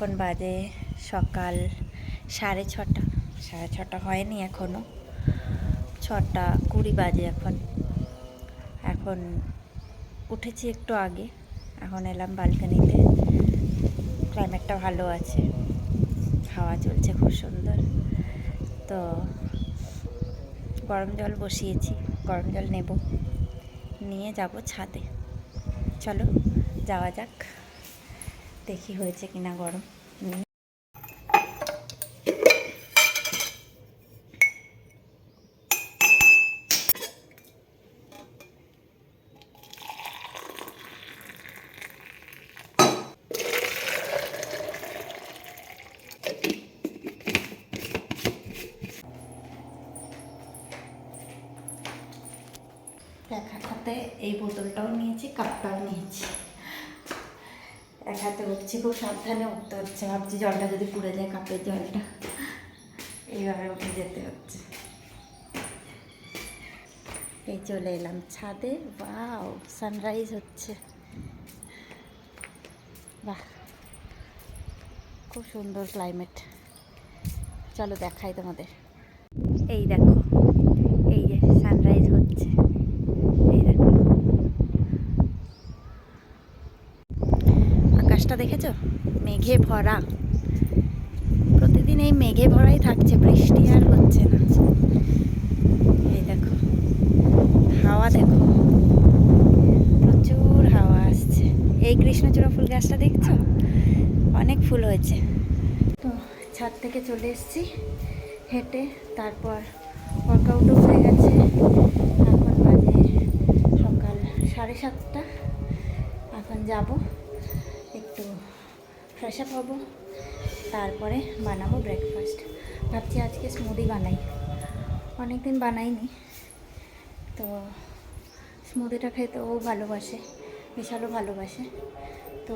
এখন বাজে সকাল 6:30। 6:30 হয়নি এখনও, 6:20 বাজে এখন। এখন উঠেছি একটু আগে, এখন এলাম ব্যালকনিতে। ক্লাইমেটটা ভালো আছে, হাওয়া চলছে খুব সুন্দর। তো গরম জল বসিয়েছি, গরম জল নেব, নিয়ে যাব ছাদে। চলো যাওয়া যাক, দেখি হয়েছে কিনা গরম। এক হাতে এই বোতলটাও নিয়েছি, কাপটাও নিয়েছি। এক হাতে উঠছি, খুব সাবধানে উঠতে হচ্ছে। ভাবছি জলটা যদি পুড়ে যায়, কাপের জলটা। এইভাবে উঠে যেতে হচ্ছে। এই চলে এলাম ছাদে। ওয়াও, সানরাইজ হচ্ছে, বাহ খুব সুন্দর ক্লাইমেট। চলো দেখাই তোমাদের। এই দেখো, এই যে সানরাইজ হচ্ছে, এই দেখো। আকাশটা দেখেছো, মেঘে ভরা। প্রতিদিন এই মেঘে ভরাই থাকছে, বৃষ্টি আর হচ্ছে না। এই দেখো, হাওয়া দেখো, প্রচুর হাওয়া আসছে। এই কৃষ্ণচূড়া ফুল গাছটা দেখছো, অনেক ফুল হয়েছে। তো ছাদ থেকে চলে এসেছি হেঁটে, তারপর ওয়ার্কআউটও হয়ে গেছে। এখন বাজে সকাল 7:30। এখন যাব একটু ফ্রেশ আপ হবো, তারপরে বানাবো ব্রেকফাস্ট। ভাবছি আজকে স্মুদি বানাই, অনেক দিন বানাইনি। তো স্মুদিটা খেতে ও ভালোবাসে, বিশালও ভালোবাসে। তো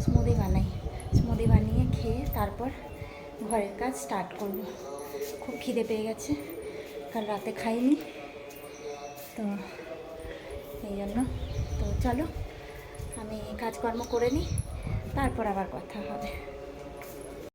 স্মুদি বানাই, স্মুদি বানিয়ে খেয়ে তারপর ঘরের কাজ স্টার্ট করব। খুব খিদে পেয়ে গেছে, কাল রাতে খাইনি, তো এই জন্য। তো চলো আমি কাজকর্ম করে নিই, তারপর আবার কথা হবে।